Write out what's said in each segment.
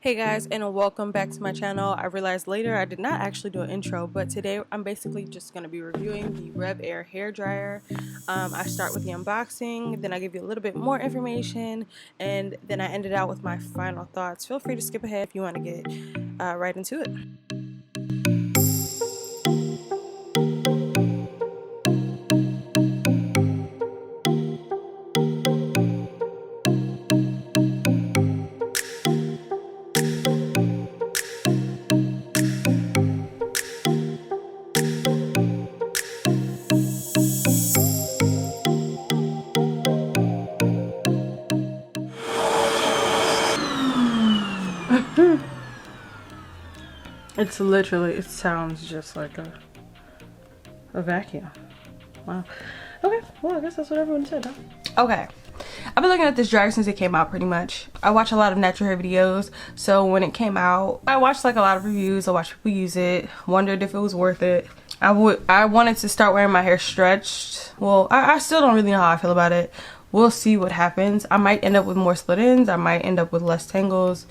Hey guys, and welcome back to my channel. I realized later I did not actually do an intro, but today I'm basically just going to be reviewing the Rev Air hair dryer. I start with the unboxing, then I give you a little bit more information, and then I ended out with my final thoughts. Feel free to skip ahead if you want to get right into it. It's literally, it sounds just like a vacuum. Wow. Okay, well I guess that's what everyone said, huh? Okay. I've been looking at this dryer since it came out pretty much. I watch a lot of natural hair videos, so when it came out, I watched like a lot of reviews. I watched people use it, wondered if it was worth it. I wanted to start wearing my hair stretched. Well, I still don't really know how I feel about it. We'll see what happens. I might end up with more split ends. I might end up with less tangles,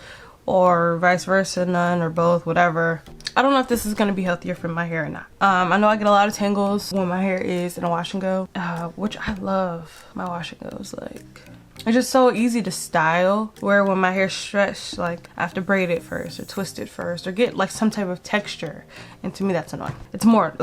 or vice versa, none or both, whatever. I don't know if this is going to be healthier for my hair or not. I know I get a lot of tangles when my hair is in a wash and go, which I love. My wash and goes, like, it's just so easy to style, where when my hair's stretched, like I have to braid it first or twist it first or get like some type of texture, and to me that's annoying. It's more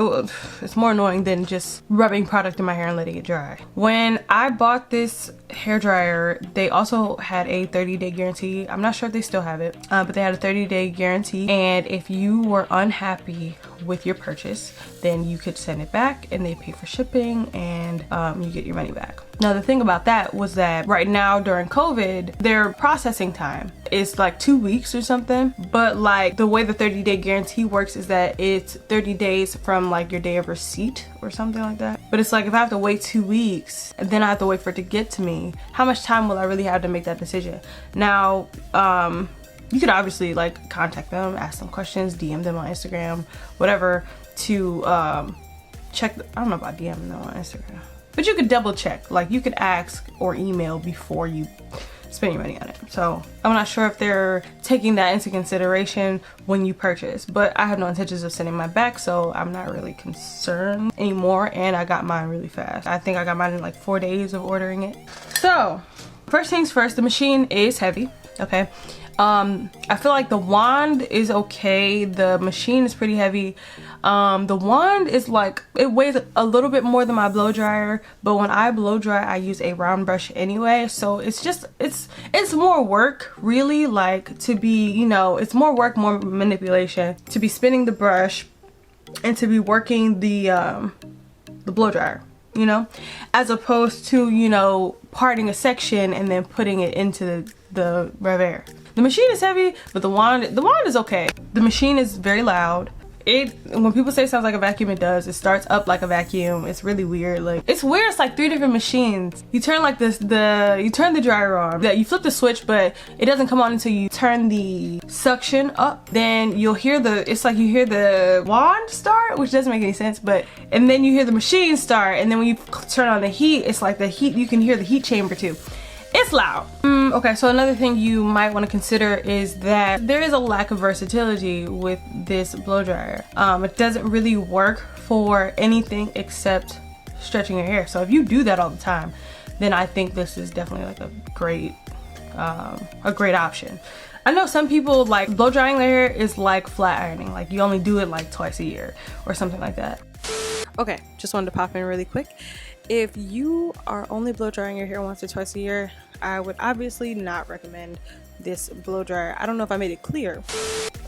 annoying than just rubbing product in my hair and letting it dry. When I bought this hair dryer, they also had a 30-day guarantee. I'm not sure if they still have it, but they had a 30-day guarantee, and if you were unhappy with your purchase, then you could send it back and they pay for shipping, and you get your money back. Now the thing about that was that right now during COVID, their processing time is like 2 weeks or something, but like the way the 30-day guarantee works is that it's 30 days from like your day of receipt or something like that. But it's like, if I have to wait 2 weeks and then I have to wait for it to get to me, how much time will I really have to make that decision? Now, you could obviously like contact them, ask them questions, DM them on Instagram, whatever, to check. I don't know about DMing them on Instagram, but you could double check. Like, you could ask or email before you spend your money on it. So I'm not sure if they're taking that into consideration when you purchase, but I have no intentions of sending mine back, so I'm not really concerned anymore. And I got mine really fast. I think I got mine in like 4 days of ordering it. So first things first, the machine is heavy. Okay. I feel like the wand is okay. The machine is pretty heavy. The wand is like, it weighs a little bit more than my blow dryer, but when I blow dry, I use a round brush anyway. So it's just, it's more work, really, like, to be, you know, it's more work, more manipulation, to be spinning the brush and to be working the blow dryer, you know, as opposed to, you know, parting a section and then putting it into the Rev Air. The machine is heavy, but the wand is okay. The machine is very loud. When people say it sounds like a vacuum, it does. It starts up like a vacuum. It's really weird. Like, it's weird. It's like 3 different machines. You turn like this, you turn the dryer on. You flip the switch, but it doesn't come on until you turn the suction up. Then you'll hear it's like you hear the wand start, which doesn't make any sense, and then you hear the machine start, and then when you turn on the heat, it's like the heat, you can hear the heat chamber too. It's loud. Okay, so another thing you might want to consider is that there is a lack of versatility with this blow dryer. It doesn't really work for anything except stretching your hair. So if you do that all the time, then I think this is definitely like a great option. I know some people, like, blow drying their hair is like flat ironing. Like, you only do it like twice a year or something like that. Okay, just wanted to pop in really quick. If you are only blow drying your hair once or twice a year, I would obviously not recommend this blow dryer. I don't know if I made it clear.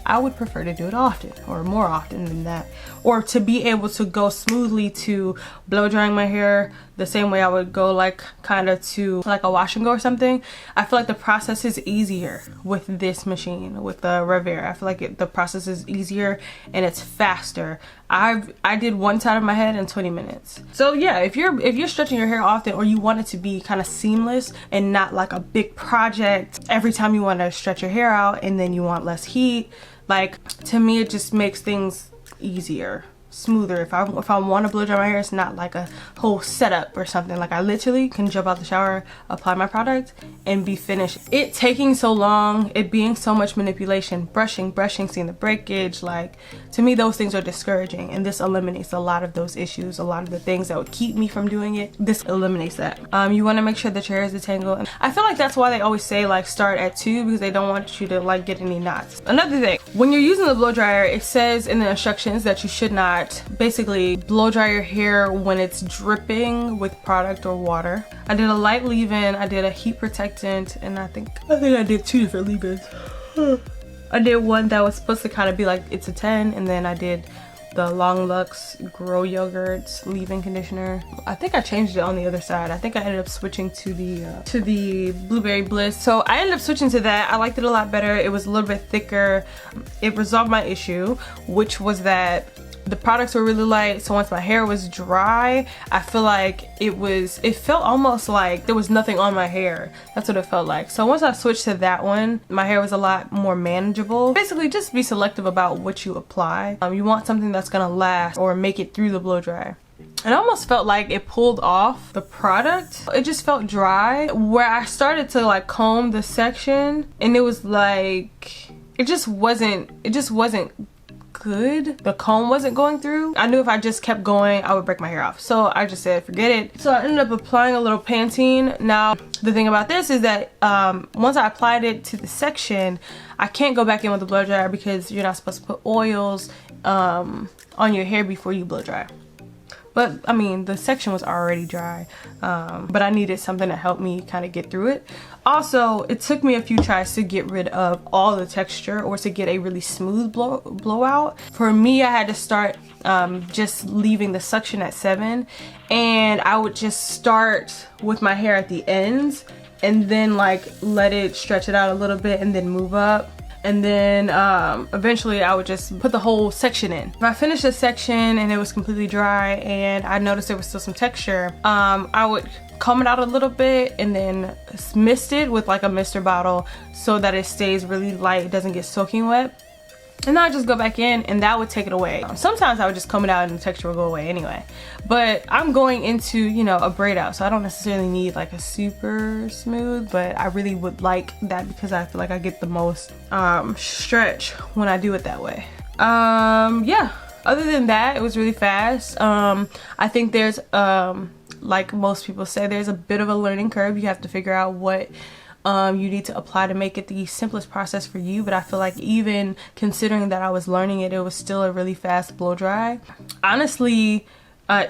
I would prefer to do it often, or more often than that, or to be able to go smoothly to blow drying my hair the same way I would go, like, kind of to like a wash and go or something. I feel like the process is easier with this machine, with the Rev Air. I feel like the process is easier and it's faster. I did one side of my head in 20 minutes. So yeah, if you're stretching your hair often, or you want it to be kind of seamless and not like a big project every time you want to stretch your hair out, and then you want less heat, like, to me it just makes things easier. smoother. If I want to blow dry my hair, it's not like a whole setup or something. Like I literally can jump out the shower, apply my product, and be finished. It taking so long, it being so much manipulation, brushing, seeing the breakage, like to me those things are discouraging, and this eliminates a lot of those issues. A lot of the things that would keep me from doing it, this eliminates that. You want to make sure that your hair is detangled, and I feel like that's why they always say like start at 2, because they don't want you to like get any knots. Another thing, when you're using the blow dryer, it says in the instructions that you should not basically blow dry your hair when it's dripping with product or water. I did a light leave-in, I did a heat protectant, and I think I did 2 different leave-ins. I did one that was supposed to kind of be like it's a 10, and then I did the Long Lux Grow Yogurt leave-in conditioner. I think I changed it on the other side. I think I ended up switching to the Blueberry Bliss. So I ended up switching to that. I liked it a lot better. It was a little bit thicker. It resolved my issue, which was that the products were really light, so once my hair was dry, I feel like it felt almost like there was nothing on my hair. That's what it felt like. So once I switched to that one, my hair was a lot more manageable. Basically, just be selective about what you apply. You want something that's gonna last or make it through the blow dryer. It almost felt like it pulled off the product. It just felt dry. Where I started to like comb the section, and it was like, it just wasn't good. The comb wasn't going through. I knew if I just kept going, I would break my hair off. So I just said, forget it. So I ended up applying a little Pantene. Now, the thing about this is that once I applied it to the section, I can't go back in with the blow dryer because you're not supposed to put oils on your hair before you blow dry. But I mean, the section was already dry, but I needed something to help me kind of get through it. Also, it took me a few tries to get rid of all the texture or to get a really smooth blowout. For me, I had to start just leaving the suction at 7, and I would just start with my hair at the ends and then like let it stretch it out a little bit and then move up. And then eventually I would just put the whole section in. If I finished the section and it was completely dry and I noticed there was still some texture, I would comb it out a little bit and then mist it with like a mister bottle so that it stays really light, it doesn't get soaking wet. And then I just go back in and that would take it away. Sometimes I would just comb it out and the texture would go away anyway. But I'm going into, you know, a braid out, so I don't necessarily need like a super smooth, but I really would like that because I feel like I get the most stretch when I do it that way. Yeah, other than that, it was really fast. I think there's, like most people say, there's a bit of a learning curve. You have to figure out what you need to apply to make it the simplest process for you, but I feel like even considering that I was learning it, it was still a really fast blow dry. Honestly,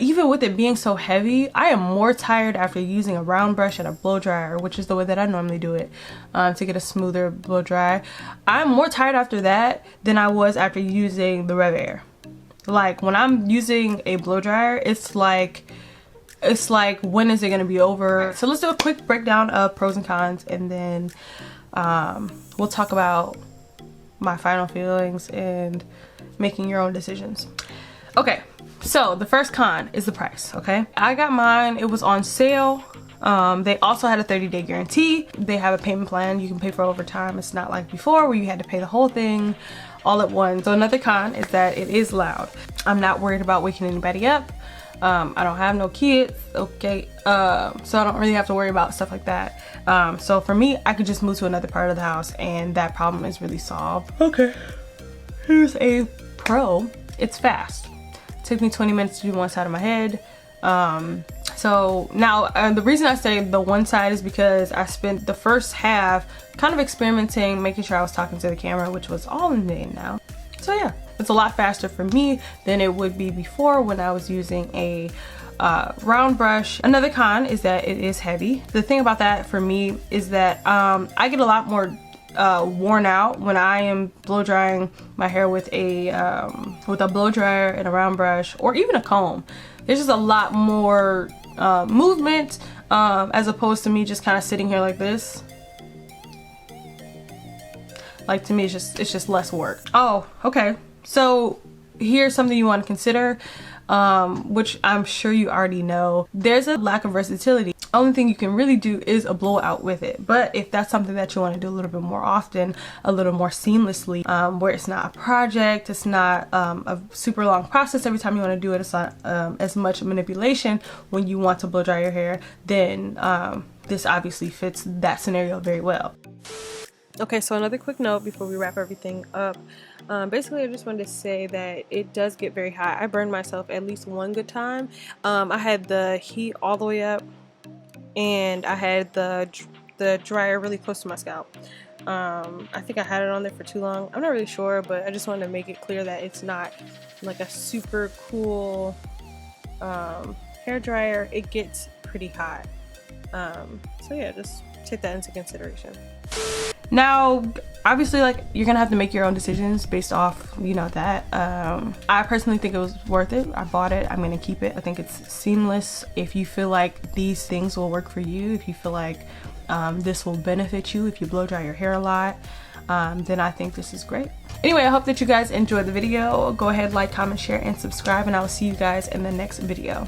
even with it being so heavy, I am more tired after using a round brush and a blow dryer, which is the way that I normally do it, to get a smoother blow dry. I'm more tired after that than I was after using the Rev Air. Like when I'm using a blow dryer, it's like, when is it gonna be over? So let's do a quick breakdown of pros and cons, and then we'll talk about my final feelings and making your own decisions. Okay, so the first con is the price, okay? I got mine, it was on sale. They also had a 30-day guarantee. They have a payment plan. You can pay for overtime. It's not like before where you had to pay the whole thing all at once. So another con is that it is loud. I'm not worried about waking anybody up. I don't have no kids, okay, so I don't really have to worry about stuff like that. So for me, I could just move to another part of the house and that problem is really solved. Okay, here's a pro. It's fast. It took me 20 minutes to do one side of my head. So now the reason I say the one side is because I spent the first half kind of experimenting, making sure I was talking to the camera, which was all in vain now. So yeah, it's a lot faster for me than it would be before when I was using a round brush. Another con is that it is heavy. The thing about that for me is that I get a lot more worn out when I am blow drying my hair with a blow dryer and a round brush, or even a comb. There's just a lot more movement as opposed to me just kind of sitting here like this. Like, to me, it's just less work. Oh, okay. So here's something you want to consider. which I'm sure you already know, there's a lack of versatility. Only thing you can really do is a blowout with it. But if that's something that you want to do a little bit more often, a little more seamlessly, where it's not a project, it's not a super long process every time you want to do it, it's not as much manipulation when you want to blow dry your hair, then this obviously fits that scenario very well. Okay, so another quick note before we wrap everything up. Basically, I just wanted to say that it does get very hot. I burned myself at least one good time. I had the heat all the way up, and I had the dryer really close to my scalp. I think I had it on there for too long. I'm not really sure, but I just wanted to make it clear that it's not like a super cool hair dryer. It gets pretty hot. So yeah, just take that into consideration. Now, obviously, like, you're gonna have to make your own decisions based off, you know, that. I personally think it was worth it. I bought it. I'm gonna keep it. I think it's seamless. If you feel like these things will work for you, if you feel like this will benefit you if you blow dry your hair a lot, then I think this is great. Anyway, I hope that you guys enjoyed the video. Go ahead, like, comment, share, and subscribe, and I will see you guys in the next video.